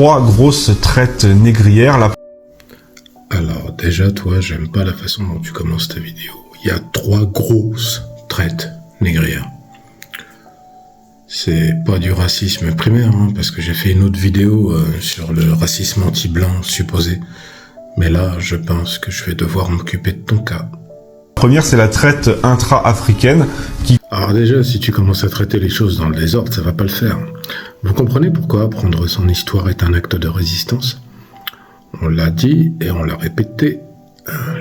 Trois grosses traites négrières. Alors déjà, toi, j'aime pas la façon dont tu commences ta vidéo. Il y a trois grosses traites négrières. C'est pas du racisme primaire, hein, parce que j'ai fait une autre vidéo sur le racisme anti-blanc supposé. Mais là, je pense que je vais devoir m'occuper de ton cas. La première, c'est la traite intra-africaine qui... Alors déjà, si tu commences à traiter les choses dans le désordre, ça va pas le faire. Vous comprenez pourquoi apprendre son histoire est un acte de résistance ? On l'a dit et on l'a répété.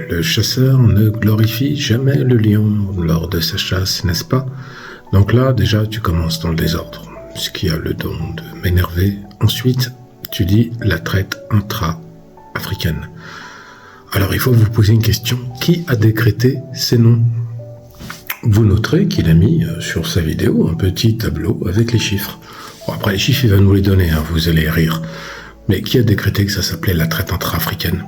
Le chasseur ne glorifie jamais le lion lors de sa chasse, n'est-ce pas ? Donc là, déjà, tu commences dans le désordre, ce qui a le don de m'énerver. Ensuite, tu dis la traite intra-africaine. Alors, il faut vous poser une question. Qui a décrété ces noms ? Vous noterez qu'il a mis sur sa vidéo un petit tableau avec les chiffres. Bon, après, les chiffres, il va nous les donner, hein, vous allez rire. Mais qui a décrété que ça s'appelait la traite intra-africaine ?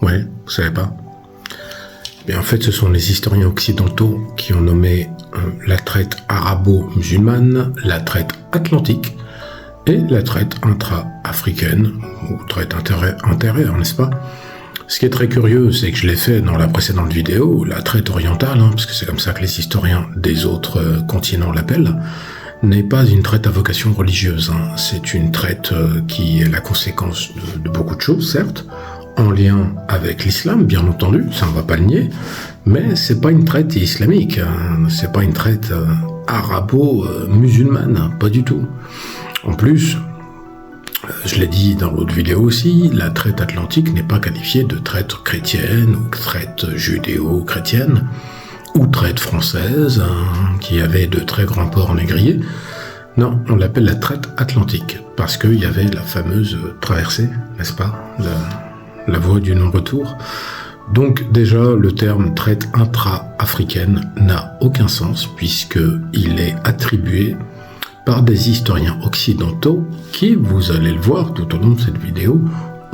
Ouais, vous savez pas ? En fait, ce sont les historiens occidentaux qui ont nommé la traite arabo-musulmane, la traite atlantique et la traite intra-africaine, ou traite intérieure, n'est-ce pas ? Ce qui est très curieux, c'est que je l'ai fait dans la précédente vidéo, la traite orientale, parce que c'est comme ça que les historiens des autres continents l'appellent, n'est pas une traite à vocation religieuse. C'est une traite qui est la conséquence de beaucoup de choses, certes, en lien avec l'islam, bien entendu, ça on va pas le nier, mais c'est pas une traite islamique, c'est pas une traite arabo-musulmane, pas du tout. En plus, je l'ai dit dans l'autre vidéo aussi, la traite atlantique n'est pas qualifiée de traite chrétienne ou traite judéo-chrétienne ou traite française, qui avait de très grands ports négriers. Non, on l'appelle la traite atlantique, parce qu'il y avait la fameuse traversée, n'est-ce pas, la voie du non-retour. Donc déjà, le terme traite intra-africaine n'a aucun sens puisqu'il est attribué par des historiens occidentaux qui, vous allez le voir tout au long de cette vidéo,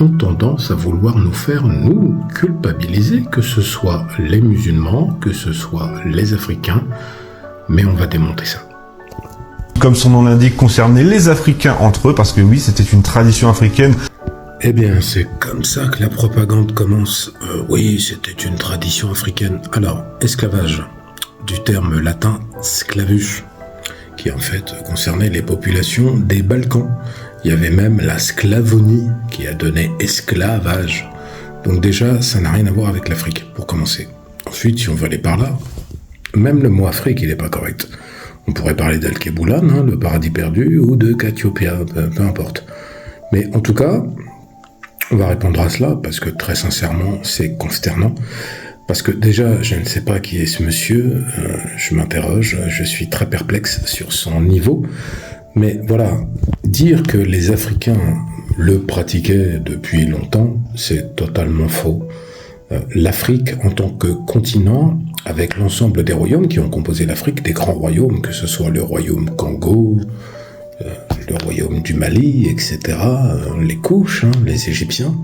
ont tendance à vouloir nous faire nous culpabiliser, que ce soit les musulmans, que ce soit les Africains, mais on va démonter ça. Comme son nom l'indique, concerner les Africains entre eux, parce que oui, c'était une tradition africaine. Eh bien, c'est comme ça que la propagande commence. Oui, c'était une tradition africaine. Alors, esclavage, du terme latin sclavus, qui en fait concernait les populations des Balkans. Il y avait même la Sclavonie qui a donné esclavage. Donc déjà, ça n'a rien à voir avec l'Afrique, pour commencer. Ensuite, si on veut aller par là, même le mot Afrique, il n'est pas correct. On pourrait parler d'Al-Keboulan, le paradis perdu, ou de Kathiopia, peu importe. Mais en tout cas, on va répondre à cela, parce que très sincèrement, c'est consternant. Parce que déjà, je ne sais pas qui est ce monsieur, je m'interroge, je suis très perplexe sur son niveau. Mais voilà, dire que les Africains le pratiquaient depuis longtemps, c'est totalement faux. L'Afrique en tant que continent, avec l'ensemble des royaumes qui ont composé l'Afrique, des grands royaumes, que ce soit le royaume Congo, le royaume du Mali, etc., les Kouches, les Égyptiens,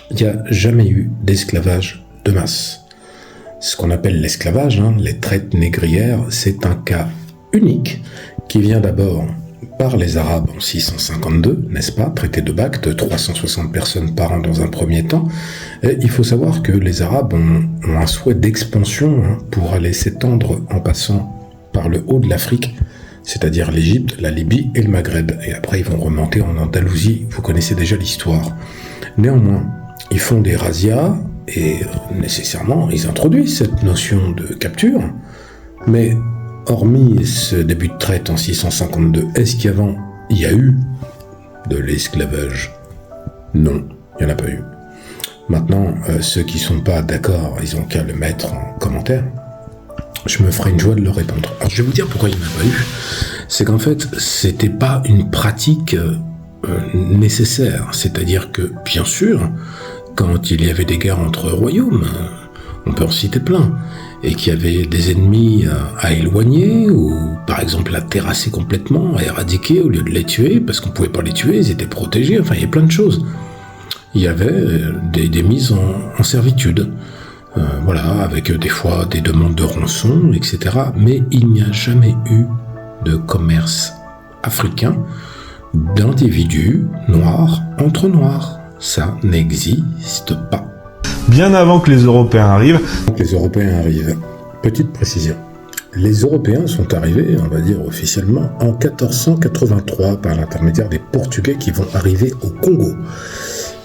il n'y a jamais eu d'esclavage de masse. Ce qu'on appelle l'esclavage, les traites négrières, c'est un cas unique qui vient d'abord par les Arabes en 652, n'est-ce pas, traité de Bacte, 360 personnes par an dans un premier temps. Et il faut savoir que les Arabes ont un souhait d'expansion pour aller s'étendre en passant par le haut de l'Afrique, c'est-à-dire l'Égypte, la Libye et le Maghreb. Et après, ils vont remonter en Andalousie, vous connaissez déjà l'histoire. Néanmoins, ils font des razzias et nécessairement, ils introduisent cette notion de capture. Mais hormis ce début de traite en 652, est-ce qu'avant, il y a eu de l'esclavage ? Non, il n'y en a pas eu. Maintenant, ceux qui ne sont pas d'accord, ils n'ont qu'à le mettre en commentaire. Je me ferai une joie de leur répondre. Alors, je vais vous dire pourquoi il n'y en a pas eu. C'est qu'en fait, c'était pas une pratique nécessaire. C'est-à-dire que, bien sûr, quand il y avait des guerres entre royaumes, on peut en citer plein, et qu'il y avait des ennemis à éloigner, ou par exemple à terrasser complètement, à éradiquer au lieu de les tuer, parce qu'on ne pouvait pas les tuer, ils étaient protégés, enfin il y a plein de choses. Il y avait des mises en servitude, voilà, avec des fois des demandes de rançon, etc. Mais il n'y a jamais eu de commerce africain d'individus noirs entre noirs. Ça n'existe pas. Bien avant que les Européens arrivent. Donc les Européens arrivent. Petite précision. Les Européens sont arrivés, on va dire officiellement, en 1483 par l'intermédiaire des Portugais qui vont arriver au Congo.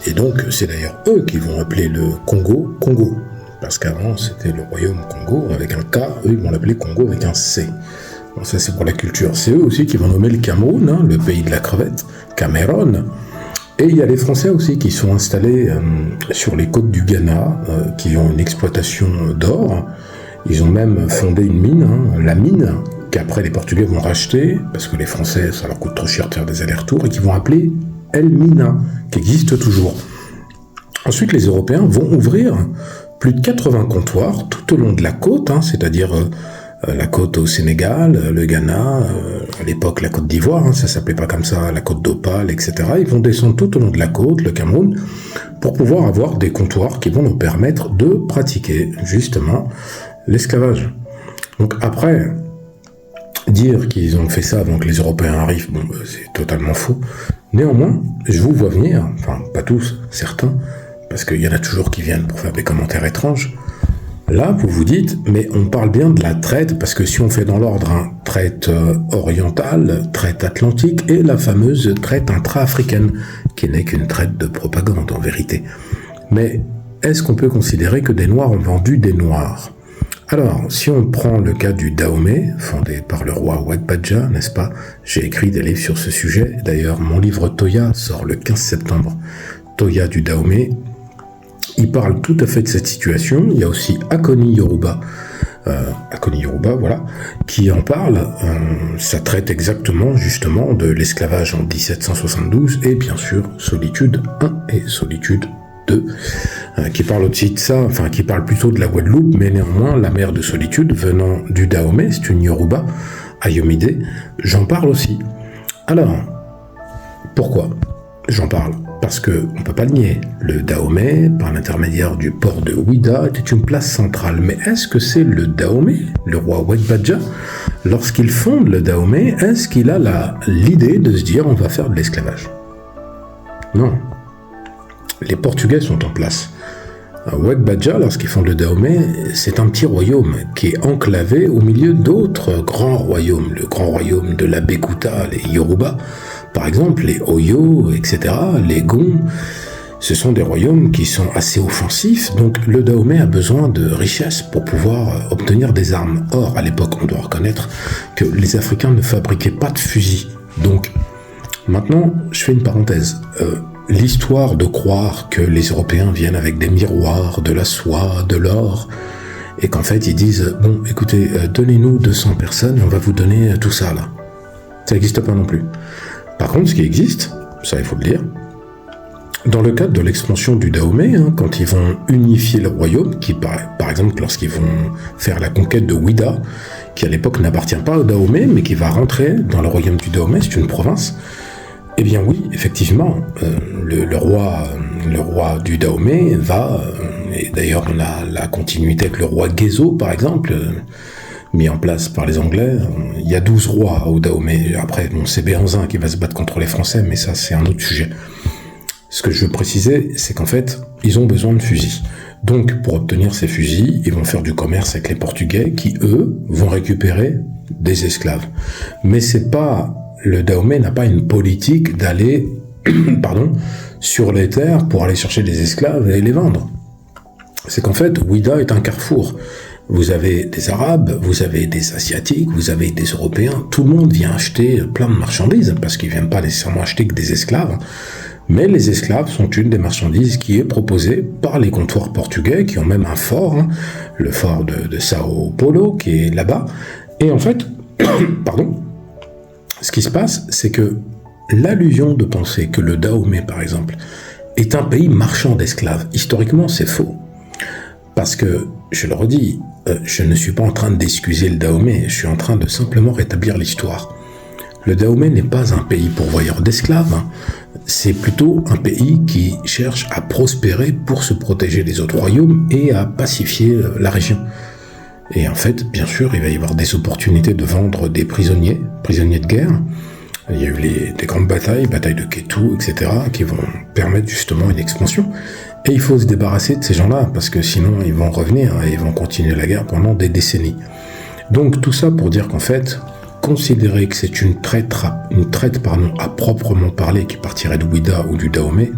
Et donc c'est d'ailleurs eux qui vont appeler le Congo Congo. Parce qu'avant c'était le royaume Congo avec un K, eux ils vont l'appeler Congo avec un C. Bon, ça c'est pour la culture. C'est eux aussi qui vont nommer le Cameroun, hein, le pays de la crevette, Cameroun. Et il y a les Français aussi qui sont installés sur les côtes du Ghana, qui ont une exploitation d'or. Ils ont même fondé une mine, hein, la mine, qu'après les Portugais vont racheter, parce que les Français, ça leur coûte trop cher de faire des allers-retours, et qui vont appeler El Mina, qui existe toujours. Ensuite, les Européens vont ouvrir plus de 80 comptoirs tout au long de la côte, hein, c'est-à-dire la côte au Sénégal, le Ghana, à l'époque la Côte d'Ivoire, hein, ça s'appelait pas comme ça, la côte d'Opale, etc. Ils vont descendre tout au long de la côte, le Cameroun, pour pouvoir avoir des comptoirs qui vont nous permettre de pratiquer justement l'esclavage. Donc après, dire qu'ils ont fait ça avant que les Européens arrivent, bon, c'est totalement faux. Néanmoins, je vous vois venir, enfin pas tous, certains, parce qu'il y en a toujours qui viennent pour faire des commentaires étranges. Là, vous vous dites, mais on parle bien de la traite, parce que si on fait dans l'ordre, hein, traite orientale, traite atlantique, et la fameuse traite intra-africaine, qui n'est qu'une traite de propagande en vérité. Mais est-ce qu'on peut considérer que des Noirs ont vendu des Noirs ? Alors, si on prend le cas du Dahomey, fondé par le roi Ouad-Badja, n'est-ce pas ? J'ai écrit des livres sur ce sujet, d'ailleurs mon livre Toya sort le 15 septembre. Toya du Dahomey, il parle tout à fait de cette situation. Il y a aussi Akoni Yoruba, voilà, qui en parle. Ça traite exactement, justement, de l'esclavage en 1772 et bien sûr Solitude 1 et Solitude 2, qui parle aussi de ça, enfin qui parle plutôt de la Guadeloupe, mais néanmoins la mer de Solitude venant du Dahomey, c'est une Yoruba, Ayomide, j'en parle aussi. Alors, pourquoi j'en parle ? Parce que on peut pas le nier, le Dahomey, par l'intermédiaire du port de Ouida, était une place centrale. Mais est-ce que c'est le Dahomey, le roi Ouad-Badja, lorsqu'il fonde le Dahomey, est-ce qu'il a l'idée de se dire on va faire de l'esclavage ? Non. Les Portugais sont en place. Ouad-Badja, lorsqu'il fonde le Dahomey, c'est un petit royaume qui est enclavé au milieu d'autres grands royaumes. Le grand royaume de la Békouta, les Yoruba, par exemple, les Oyo, etc., les Gon, ce sont des royaumes qui sont assez offensifs, donc le Dahomey a besoin de richesses pour pouvoir obtenir des armes. Or, à l'époque, on doit reconnaître que les Africains ne fabriquaient pas de fusils. Donc, maintenant, je fais une parenthèse. L'histoire de croire que les Européens viennent avec des miroirs, de la soie, de l'or, et qu'en fait, ils disent, bon, écoutez, donnez-nous 200 personnes, et on va vous donner tout ça, là. Ça n'existe pas non plus. Par contre, ce qui existe, ça il faut le dire, dans le cadre de l'expansion du Dahomey, hein, quand ils vont unifier le royaume, qui par exemple lorsqu'ils vont faire la conquête de Ouida, qui à l'époque n'appartient pas au Dahomey, mais qui va rentrer dans le royaume du Dahomey, c'est une province, eh bien oui, effectivement, le roi du Dahomey va, et d'ailleurs on a la continuité avec le roi Guézo par exemple, mis en place par les Anglais. Il y a 12 rois au Dahomey. Après, bon, c'est Béhanzin qui va se battre contre les Français, mais ça, c'est un autre sujet. Ce que je veux préciser, c'est qu'en fait, ils ont besoin de fusils. Donc, pour obtenir ces fusils, ils vont faire du commerce avec les Portugais, qui, eux, vont récupérer des esclaves. Mais c'est pas... Le Dahomey n'a pas une politique d'aller, sur les terres pour aller chercher des esclaves et les vendre. C'est qu'en fait, Ouida est un carrefour. Vous avez des Arabes, vous avez des Asiatiques, vous avez des Européens, tout le monde vient acheter plein de marchandises, parce qu'ils ne viennent pas nécessairement acheter que des esclaves, mais les esclaves sont une des marchandises qui est proposée par les comptoirs portugais, qui ont même un fort, hein, le fort de Sao Paulo, qui est là-bas, et en fait, ce qui se passe, c'est que l'allusion de penser que le Dahomey, par exemple, est un pays marchand d'esclaves, historiquement c'est faux, parce que, je le redis, je ne suis pas en train d'excuser le Dahomey, je suis en train de simplement rétablir l'histoire. Le Dahomey n'est pas un pays pourvoyeur d'esclaves, hein. C'est plutôt un pays qui cherche à prospérer pour se protéger des autres royaumes et à pacifier la région. Et en fait, bien sûr, il va y avoir des opportunités de vendre des prisonniers de guerre, Il y a eu des grandes batailles de Kétou, etc., qui vont permettre justement une expansion. Et il faut se débarrasser de ces gens-là, parce que sinon ils vont revenir et ils vont continuer la guerre pendant des décennies. Donc tout ça pour dire qu'en fait, considérer que c'est une traite à proprement parler qui partirait de Ouida ou du Dahomey,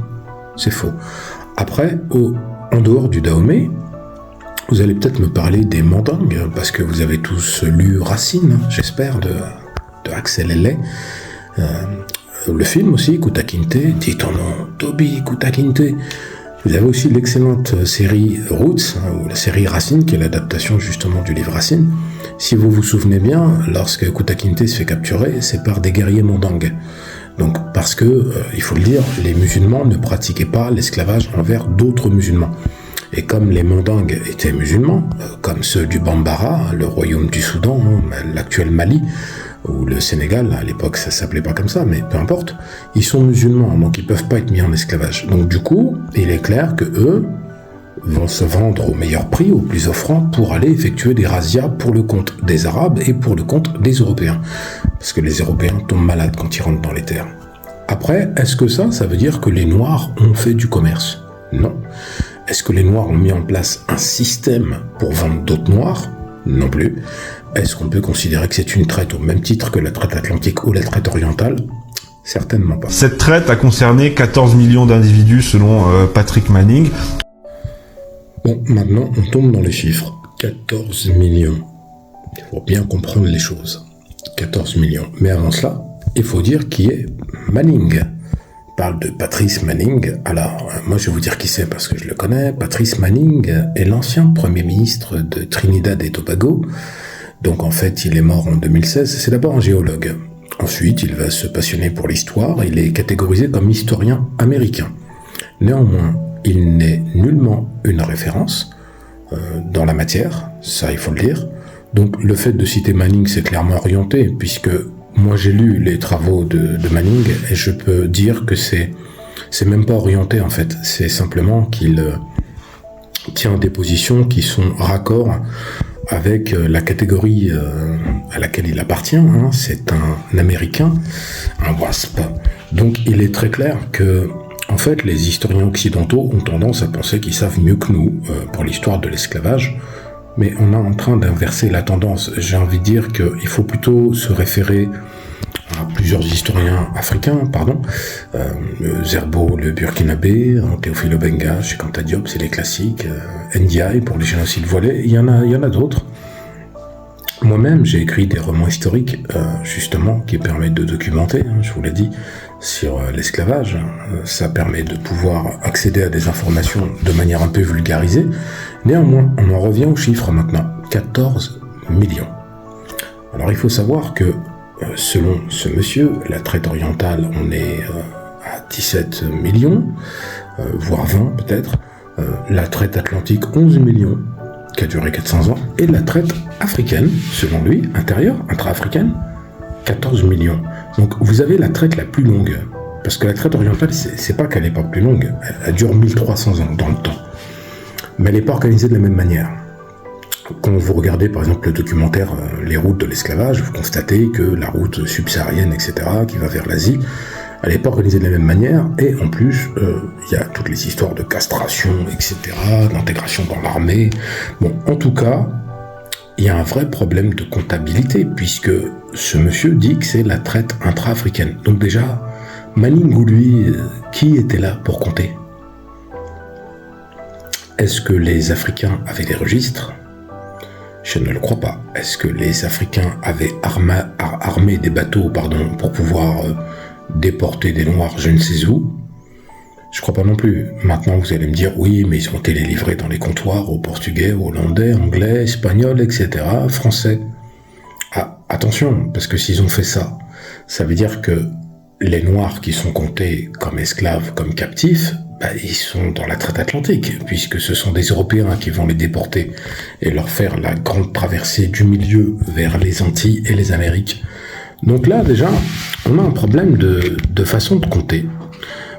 c'est faux. Après, en dehors du Dahomey, vous allez peut-être me parler des Mandingues, parce que vous avez tous lu Racine, j'espère, de Axel Helley. Le film aussi, Kunta Kinte, dit ton nom, Toby Kunta Kinte. Vous avez aussi l'excellente série Roots, ou la série Racine, qui est l'adaptation justement du livre Racine. Si vous vous souvenez bien, lorsque Kunta Kinte se fait capturer, c'est par des guerriers Mandingues. Donc, parce que, il faut le dire, les musulmans ne pratiquaient pas l'esclavage envers d'autres musulmans. Et comme les Mandingues étaient musulmans, comme ceux du Bambara, le royaume du Soudan, l'actuel Mali, ou le Sénégal, à l'époque ça s'appelait pas comme ça, mais peu importe, ils sont musulmans, donc ils peuvent pas être mis en esclavage. Donc du coup, il est clair que eux vont se vendre au meilleur prix, au plus offrant, pour aller effectuer des razzias pour le compte des Arabes et pour le compte des Européens. Parce que les Européens tombent malades quand ils rentrent dans les terres. Après, est-ce que ça veut dire que les Noirs ont fait du commerce? Non. Est-ce que les Noirs ont mis en place un système pour vendre d'autres Noirs? Non plus. Est-ce qu'on peut considérer que c'est une traite au même titre que la traite atlantique ou la traite orientale? Certainement pas. Cette traite a concerné 14 millions d'individus selon Patrick Manning. Bon, maintenant on tombe dans les chiffres. 14 millions. Il faut bien comprendre les choses. 14 millions. Mais avant cela, il faut dire qui est Manning. On parle de Patrice Manning. Alors, moi je vais vous dire qui c'est parce que je le connais. Patrice Manning est l'ancien Premier ministre de Trinidad et Tobago. Donc en fait, il est mort en 2016. C'est d'abord un géologue. Ensuite, il va se passionner pour l'histoire. Il est catégorisé comme historien américain. Néanmoins, il n'est nullement une référence dans la matière. Ça, il faut le dire. Donc le fait de citer Manning, c'est clairement orienté, puisque moi j'ai lu les travaux de Manning et je peux dire que c'est même pas orienté en fait. C'est simplement qu'il tient des positions qui sont raccord avec la catégorie à laquelle il appartient. C'est un Américain, un WASP. Donc il est très clair que, en fait, les historiens occidentaux ont tendance à penser qu'ils savent mieux que nous pour l'histoire de l'esclavage, mais on est en train d'inverser la tendance. J'ai envie de dire qu'il faut plutôt se référer à plusieurs historiens africains, Zerbo, le Burkinabé, Théophile Obenga, Cheikh Anta Diop, c'est les classiques, Ndiaye pour les génocides voilés, il y en a d'autres. Moi-même, j'ai écrit des romans historiques, justement, qui permettent de documenter, je vous l'ai dit, sur l'esclavage. Ça permet de pouvoir accéder à des informations de manière un peu vulgarisée. Néanmoins, on en revient aux chiffres maintenant. 14 millions. Alors, il faut savoir que, selon ce monsieur, la traite orientale, on est à 17 millions, voire 20 peut-être. La traite atlantique, 11 millions, qui a duré 400 ans. Et la traite africaine, selon lui, intra-africaine, 14 millions. Donc vous avez la traite la plus longue. Parce que la traite orientale, c'est pas qu'elle n'est pas plus longue, elle dure 1300 ans dans le temps. Mais elle n'est pas organisée de la même manière. Quand vous regardez par exemple le documentaire Les routes de l'esclavage, vous constatez que la route subsaharienne, etc., qui va vers l'Asie, elle n'est pas organisée de la même manière, et en plus, il y a toutes les histoires de castration, etc., d'intégration dans l'armée. Bon, en tout cas, il y a un vrai problème de comptabilité, puisque ce monsieur dit que c'est la traite intra-africaine. Donc déjà, Manning ou lui, qui était là pour compter? Est-ce que les Africains avaient des registres? Je ne le crois pas. Est-ce que les Africains avaient armé des bateaux, pour pouvoir déporter des Noirs je ne sais où? Je crois pas non plus. Maintenant, vous allez me dire, oui, mais ils ont été livrés dans les comptoirs aux Portugais, aux Hollandais, Anglais, Espagnols, etc., Français. Ah, attention, parce que s'ils ont fait ça, ça veut dire que les Noirs qui sont comptés comme esclaves, comme captifs, ils sont dans la traite atlantique, puisque ce sont des Européens qui vont les déporter et leur faire la grande traversée du milieu vers les Antilles et les Amériques. Donc là, déjà, on a un problème de façon de compter.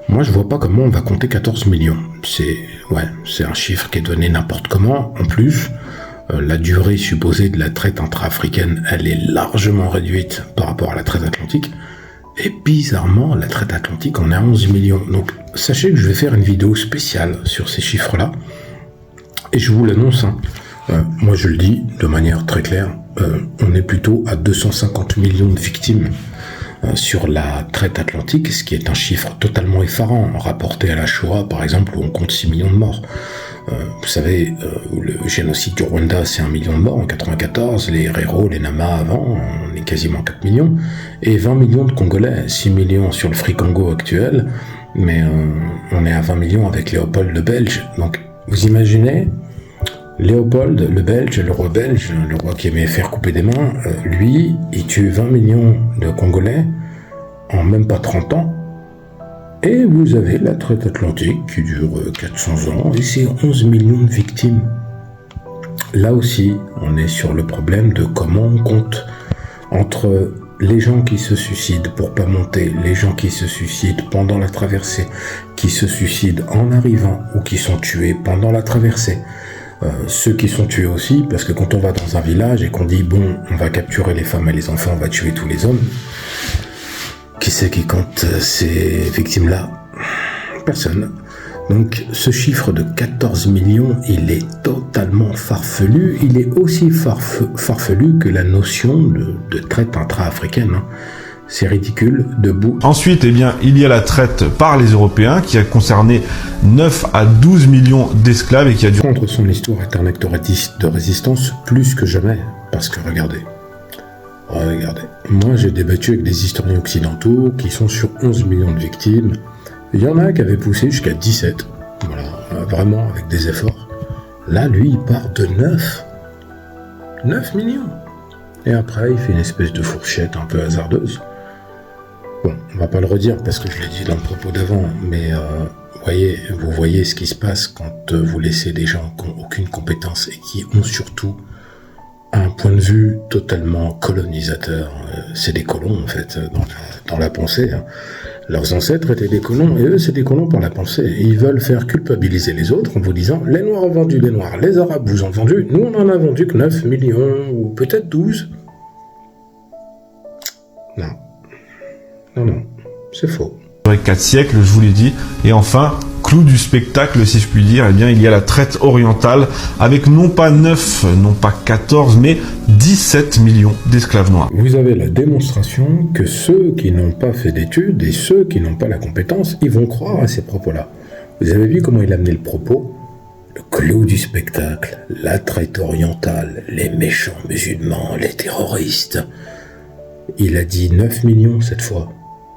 Moi, je vois pas comment on va compter 14 millions. C'est un chiffre qui est donné n'importe comment. En plus, la durée supposée de la traite intra-africaine, elle est largement réduite par rapport à la traite atlantique. Et bizarrement, la traite atlantique en est à 11 millions. Donc, sachez que je vais faire une vidéo spéciale sur ces chiffres-là. Et je vous l'annonce, hein. Moi je le dis de manière très claire, on est plutôt à 250 millions de victimes sur la traite atlantique, ce qui est un chiffre totalement effarant, rapporté à la Shoah par exemple, où on compte 6 millions de morts. Vous savez, le génocide du Rwanda, c'est 1 million de morts en 94, les Herero, les Nama avant, on est quasiment 4 millions, et 20 millions de Congolais, 6 millions sur le Free Congo actuel, mais on est à 20 millions avec Léopold le Belge. Donc, vous imaginez, Léopold le Belge, le roi qui aimait faire couper des mains, lui, il tue 20 millions de Congolais en même pas 30 ans, et vous avez la traite atlantique qui dure 400 ans, et c'est 11 millions de victimes. Là aussi, on est sur le problème de comment on compte entre les gens qui se suicident pour pas monter, les gens qui se suicident pendant la traversée, qui se suicident en arrivant ou qui sont tués pendant la traversée. Ceux qui sont tués aussi, parce que quand on va dans un village et qu'on dit bon, on va capturer les femmes et les enfants, on va tuer tous les hommes, qui c'est qui compte ces victimes-là? Personne. Donc ce chiffre de 14 millions, il est totalement farfelu. Il est aussi farfelu que la notion de traite intra-africaine. Hein. C'est ridicule, debout. Ensuite, eh bien, il y a la traite par les Européens qui a concerné 9 à 12 millions d'esclaves et qui a dû... Contre son histoire est un acte de résistance plus que jamais. Parce que regardez, moi j'ai débattu avec des historiens occidentaux qui sont sur 11 millions de victimes. Il y en a qui avaient poussé jusqu'à 17. Voilà, vraiment avec des efforts. Là, lui, il part de 9. 9 millions. Et après, il fait une espèce de fourchette un peu hasardeuse. Bon, on va pas le redire parce que je l'ai dit dans le propos d'avant, mais vous voyez ce qui se passe quand vous laissez des gens qui n'ont aucune compétence et qui ont surtout un point de vue totalement colonisateur. C'est des colons en fait dans la pensée. Hein. Leurs ancêtres étaient des colons et eux c'est des colons par la pensée. Et ils veulent faire culpabiliser les autres en vous disant les Noirs ont vendu les Noirs, les Arabes vous ont vendu, nous on en a vendu que 9 millions ou peut-être 12. Non, c'est faux. 4 siècles, je vous l'ai dit. Et enfin, clou du spectacle, si je puis dire, eh bien, il y a la traite orientale avec non pas 9, non pas 14, mais 17 millions d'esclaves noirs. Vous avez la démonstration que ceux qui n'ont pas fait d'études et ceux qui n'ont pas la compétence, ils vont croire à ces propos-là. Vous avez vu comment il a amené le propos? Le clou du spectacle, la traite orientale, les méchants musulmans, les terroristes. Il a dit 9 millions cette fois.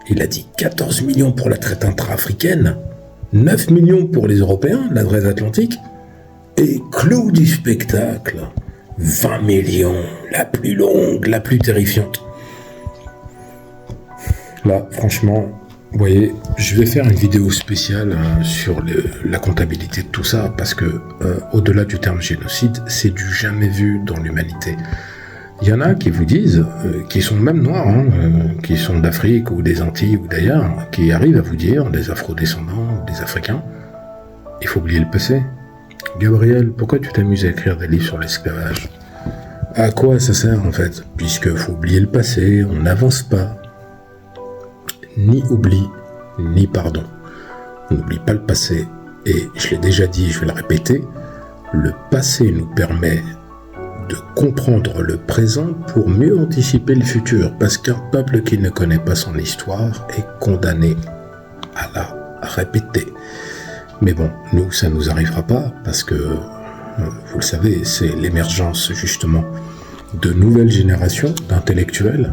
Il a dit 14 millions pour la traite intra-africaine, 9 millions pour les Européens, la traite atlantique, et clou du spectacle, 20 millions, la plus longue, la plus terrifiante. Là, franchement, vous voyez, je vais faire une vidéo spéciale sur la comptabilité de tout ça, parce que au-delà du terme génocide, c'est du jamais vu dans l'humanité. Il y en a qui vous disent, qui sont même noirs, qui sont d'Afrique ou des Antilles ou d'ailleurs, qui arrivent à vous dire, des Afro-descendants, des Africains, il faut oublier le passé. Gabriel, pourquoi tu t'amuses à écrire des livres sur l'esclavage? À quoi ça sert en fait? Puisque faut oublier le passé, on n'avance pas. Ni oubli, ni pardon. On n'oublie pas le passé. Et je l'ai déjà dit, je vais le répéter, le passé nous permet de comprendre le présent pour mieux anticiper le futur, parce qu'un peuple qui ne connaît pas son histoire est condamné à la répéter. Mais bon, nous, ça ne nous arrivera pas, parce que, vous le savez, c'est l'émergence justement de nouvelles générations d'intellectuels,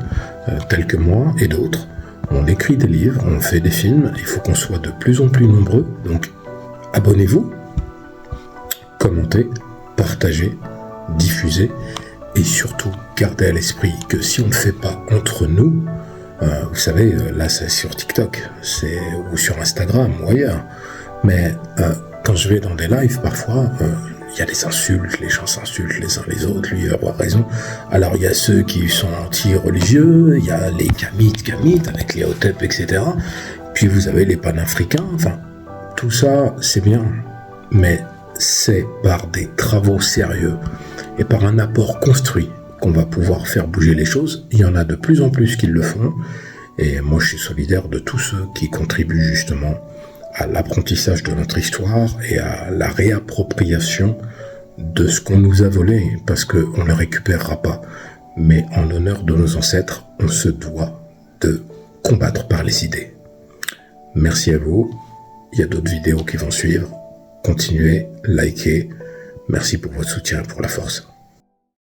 tels que moi et d'autres. On écrit des livres, on fait des films, il faut qu'on soit de plus en plus nombreux, donc abonnez-vous, commentez, partagez, diffuser et surtout gardez à l'esprit que si on ne fait pas entre nous, vous savez, là c'est sur TikTok, ou sur Instagram ou ailleurs, mais quand je vais dans des lives parfois, il y a des insultes, les gens s'insultent les uns les autres, lui avoir raison. Alors il y a ceux qui sont anti-religieux, il y a les Kamites avec les Hotep, etc. Puis vous avez les panafricains, enfin tout ça c'est bien, mais c'est par des travaux sérieux et par un apport construit qu'on va pouvoir faire bouger les choses. Il y en a de plus en plus qui le font Et moi, je suis solidaire de tous ceux qui contribuent justement à l'apprentissage de notre histoire et à la réappropriation de ce qu'on nous a volé, parce qu'on ne le récupérera pas. Mais en l'honneur de nos ancêtres, on se doit de combattre par les idées. Merci à vous. Il y a d'autres vidéos qui vont suivre. Continuez, likez. Merci pour votre soutien et pour la force.